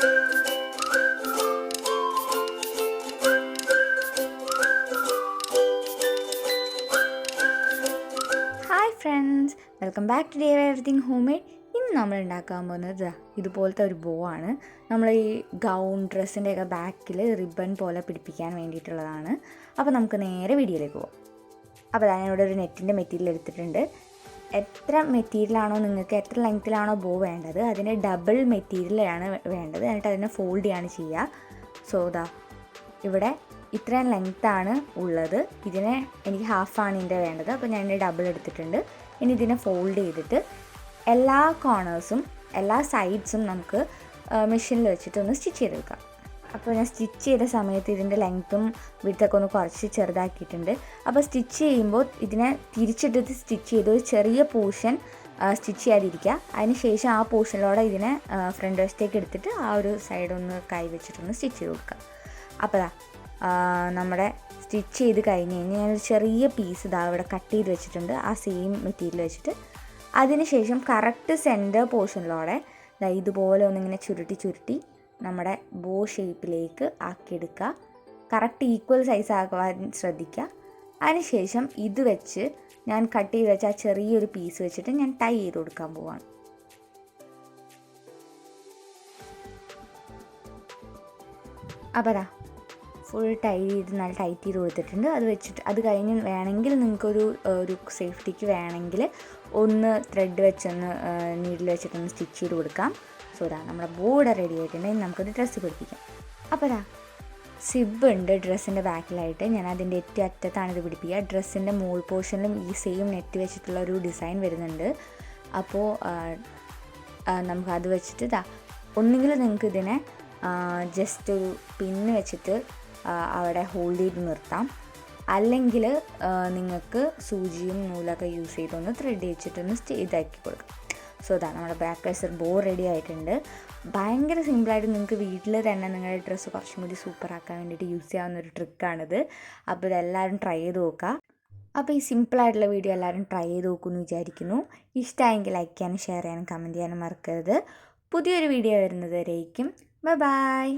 Hi friends, welcome back to dear everything homemade. ഇന്ന് നമ്മൾ ഉണ്ടാക്കാൻ പോകുന്നത് ഇതുപോലത്തെ ഒരു ബോ ആണ്. നമ്മൾ ഈ ഗൗൺ ഡ്രസ്സിൻ്റെയൊക്കെ ബാക്കിൽ റിബൺ പോലെ പിടിപ്പിക്കാൻ വേണ്ടിയിട്ടുള്ളതാണ്. അപ്പോൾ നമുക്ക് നേരെ വീഡിയോയിലേക്ക് പോകാം. അപ്പോൾ ഞാനിവിടെ ഒരു നെറ്റിൻ്റെ മെറ്റീരിയൽ എടുത്തിട്ടുണ്ട്. എത്ര മെറ്റീരിയലാണോ നിങ്ങൾക്ക് എത്ര ലെങ്ത്തിലാണോ ബോ വേണ്ടത് അതിന് ഡബിൾ മെറ്റീരിയലാണ് വേണ്ടത്. എന്നിട്ട് അതിനെ ഫോൾഡ് ചെയ്യാണ് ചെയ്യുക. സോ ഇവിടെ ഇത്രയും ലെങ്ത്താണ് ഉള്ളത്. ഇതിനെ എനിക്ക് ഹാഫാണ് ഇതിൻ്റെ വേണ്ടത്. അപ്പോൾ ഞാൻ ഡബിൾ എടുത്തിട്ടുണ്ട്. ഇനി ഇതിനെ ഫോൾഡ് ചെയ്തിട്ട് എല്ലാ കോർണേഴ്സും എല്ലാ സൈഡ്സും നമുക്ക് മെഷീനിൽ വെച്ചിട്ടൊന്ന് സ്റ്റിച്ച് ചെയ്തെടുക്കാം. അപ്പോൾ ഞാൻ സ്റ്റിച്ച് ചെയ്ത സമയത്ത് ഇതിൻ്റെ ലെങ്ത്തും വിഡ്ത്തൊക്കെ ഒന്ന് കുറച്ച് ചെറുതാക്കിയിട്ടുണ്ട്. അപ്പോൾ സ്റ്റിച്ച് ചെയ്യുമ്പോൾ ഇതിനെ തിരിച്ചിട്ടിട്ട് സ്റ്റിച്ച് ചെയ്ത് ഒരു ചെറിയ പോർഷൻ സ്റ്റിച്ച് ചെയ്യാതിരിക്കുക. അതിന് ശേഷം ആ പോർഷനിലൂടെ ഇതിനെ ഫ്രണ്ട് വശത്തേക്ക് എടുത്തിട്ട് ആ ഒരു സൈഡൊന്ന് കൈ വെച്ചിട്ടൊന്ന് സ്റ്റിച്ച് ചെയ്ത് കൊടുക്കുക. അപ്പോൾ നമ്മുടെ സ്റ്റിച്ച് ചെയ്ത് കഴിഞ്ഞ് കഴിഞ്ഞാൽ ഞാനൊരു ചെറിയ പീസ് ഇവിടെ കട്ട് ചെയ്ത് വെച്ചിട്ടുണ്ട്. ആ സെയിം മെറ്റീരിയൽ വെച്ചിട്ട് അതിന് ശേഷം കറക്റ്റ് സെൻറ്റർ പോർഷനിലൂടെ ഇതുപോലെ ഒന്നിങ്ങനെ ചുരുട്ടി നമ്മുടെ ബോ ഷേപ്പിലേക്ക് ആക്കിയെടുക്കുക. കറക്റ്റ് ഈക്വൽ സൈസ് ആക്കുവാൻ ശ്രദ്ധിക്കുക. അതിനുശേഷം ഇത് വെച്ച് ഞാൻ കട്ട് ചെയ്ത് വെച്ച ആ ചെറിയൊരു പീസ് വെച്ചിട്ട് ഞാൻ ടൈ ചെയ്ത് കൊടുക്കാൻ പോവാണ്. അപ്പോൾ ഫുൾ നല്ല ടൈറ്റ് ചെയ്ത് കൊടുത്തിട്ടുണ്ട്. അത് വെച്ചിട്ട് അത് കഴിഞ്ഞ് വേണമെങ്കിൽ നിങ്ങൾക്കൊരു സേഫ്റ്റിക്ക് വേണമെങ്കിൽ ഒന്ന് ത്രെഡ് വെച്ചൊന്ന് നീഡിൽ വെച്ചിട്ടൊന്ന് സ്റ്റിച്ച് ചെയ്ത് കൊടുക്കാം. സോ നമ്മുടെ ബോർഡ് റെഡി ആയിട്ടുണ്ടെങ്കിൽ നമുക്കൊരു ഡ്രസ്സ് പിടിപ്പിക്കാം. അപ്പോൾ സിബ് ഉണ്ട് ഡ്രസ്സിൻ്റെ ബാക്കിലായിട്ട്. ഞാൻ അതിൻ്റെ ഏറ്റവും അറ്റത്താണ് ഇത് പിടിപ്പിക്കുക. ഡ്രസ്സിൻ്റെ മോൾ പോർഷനിലും ഈ സെയിം നെറ്റ് വെച്ചിട്ടുള്ള ഒരു ഡിസൈൻ വരുന്നുണ്ട്. അപ്പോൾ നമുക്കത് വെച്ചിട്ട് ഒന്നുകിൽ നിങ്ങൾക്ക് ഇതിനെ ജസ്റ്റ് ഒരു പിന്ന് വെച്ചിട്ട് അവിടെ ഹോൾഡ് ചെയ്ത് നിർത്താം. അല്ലെങ്കിൽ നിങ്ങൾക്ക് സൂചിയും നൂലൊക്കെ യൂസ് ചെയ്തൊന്ന് ത്രെഡ് വെച്ചിട്ടൊന്ന് ഇതാക്കി കൊടുക്കാം. സോ നമ്മുടെ ബാക്ക് വൈസർ ബോ റെഡി ആയിട്ടുണ്ട്. ഭയങ്കര സിമ്പിളായിട്ട് നിങ്ങൾക്ക് വീട്ടിൽ തന്നെ നിങ്ങളുടെ ഡ്രസ്സ് കുറച്ചും കൂടി സൂപ്പറാക്കാൻ വേണ്ടിയിട്ട് യൂസ് ചെയ്യാവുന്നൊരു ട്രിക്കാണിത്. അപ്പോൾ ഇതെല്ലാവരും ട്രൈ ചെയ്ത് നോക്കുക. അപ്പോൾ ഈ സിമ്പിളായിട്ടുള്ള വീഡിയോ എല്ലാവരും ട്രൈ ചെയ്ത് നോക്കുമെന്ന് വിചാരിക്കുന്നു. ഇഷ്ടമായെങ്കിൽ ലൈക്ക് ചെയ്യാനും ഷെയർ ചെയ്യാനും കമൻറ്റ് ചെയ്യാനും മറക്കരുത്. പുതിയൊരു വീഡിയോ വരുന്നത് വരേക്കും ബൈ.